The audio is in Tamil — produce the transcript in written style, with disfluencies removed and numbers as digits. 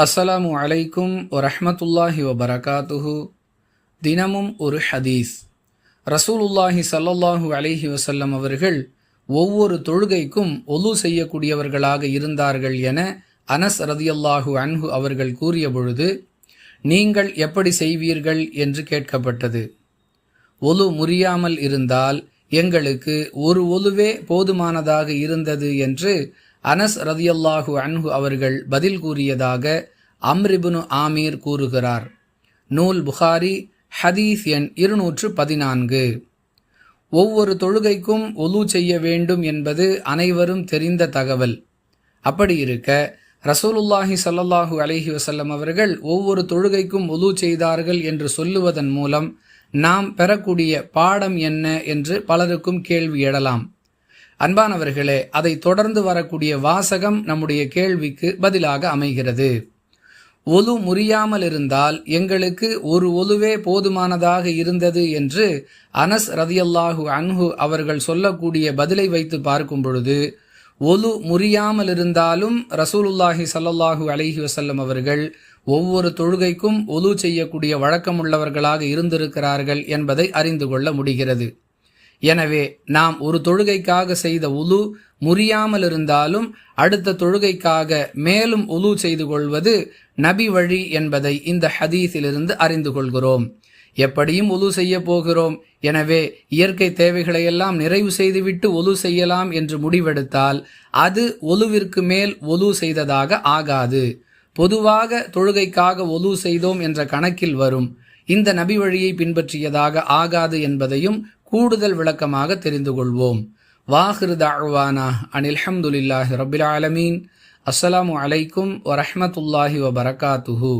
அஸ்ஸலாமு அலைக்கும் வரஹ்மத்துல்லாஹி வபரகாத்துஹு. தினமும் ஒரு ஹதீஸ். ரசூலுல்லாஹி ஸல்லல்லாஹு அலைஹி வஸல்லம் அவர்கள் ஒவ்வொரு தொழுகைக்கும் ஒலு செய்யக்கூடியவர்களாக இருந்தார்கள் என அனஸ் ரதியல்லாஹு அன்ஹு அவர்கள் கூறிய பொழுது, நீங்கள் எப்படி செய்வீர்கள் என்று கேட்கப்பட்டது. ஒலு முறியாமல் இருந்தால் எங்களுக்கு ஒரு ஒலுவே போதுமானதாக இருந்தது என்று அனஸ் ரதியல்லாஹு அன்ஹு அவர்கள் பதில் கூறியதாக அம்ர் இப்னு ஆமீர் கூறுகிறார். நூல் புகாரி, ஹதீஸ் எண் 214. ஒவ்வொரு தொழுகைக்கும் ஒலு செய்ய வேண்டும் என்பது அனைவரும் தெரிந்த தகவல். அப்படி இருக்க ரசூலுல்லாஹி ஸல்லல்லாஹு அலைஹி வஸல்லம் அவர்கள் ஒவ்வொரு தொழுகைக்கும் ஒலு செய்தார்கள் என்று சொல்லுவதன் மூலம் நாம் பெறக்கூடிய பாடம் என்ன என்று பலருக்கும் கேள்வி எழலாம். அன்பானவர்களே, அதை தொடர்ந்து வரக்கூடிய வாசகம் நம்முடைய கேள்விக்கு பதிலாக அமைகிறது. ஒலு முறியாமல் இருந்தால் எங்களுக்கு ஒரு ஒலுவே போதுமானதாக இருந்தது என்று அனஸ் ரதியல்லாஹு அன்ஹு அவர்கள் சொல்லக்கூடிய பதிலை வைத்து பார்க்கும் பொழுது, ஒலு முறியாமல் இருந்தாலும் ரசூலுல்லாஹி ஸல்லல்லாஹு அலைஹி வஸல்லம் அவர்கள் ஒவ்வொரு தொழுகைக்கும் ஒலு செய்யக்கூடிய வழக்கமுள்ளவர்களாக இருந்திருக்கிறார்கள் என்பதை அறிந்து கொள்ள முடிகிறது. எனவே நாம் ஒரு தொழுகைக்காக செய்த உலு முறியாமல் இருந்தாலும் அடுத்த தொழுகைக்காக மேலும் உலு செய்து கொள்வது நபி வழி என்பதை இந்த ஹதீஸிலிருந்து அறிந்து கொள்கிறோம். எப்படியும் உலு செய்ய போகிறோம், எனவே இயற்கை தேவைகளையெல்லாம் நிறைவு செய்துவிட்டு ஒலு செய்யலாம் என்று முடிவெடுத்தால் அது ஒலுவிற்கு மேல் ஒலு செய்ததாக ஆகாது. பொதுவாக தொழுகைக்காக ஒலு செய்தோம் என்ற கணக்கில் வரும். இந்த நபி வழியை பின்பற்றியதாக ஆகாது என்பதையும் கூடுதல் விளக்கமாக தெரிந்து கொள்வோம். வாஹிரு தஅவானா அனில் ஹம்துலில்லாஹி ரப்பில் ஆலமீன். அஸ்ஸலாமு அலைக்கும் வரஹ்மத்துல்லாஹி வபரகாத்துஹு.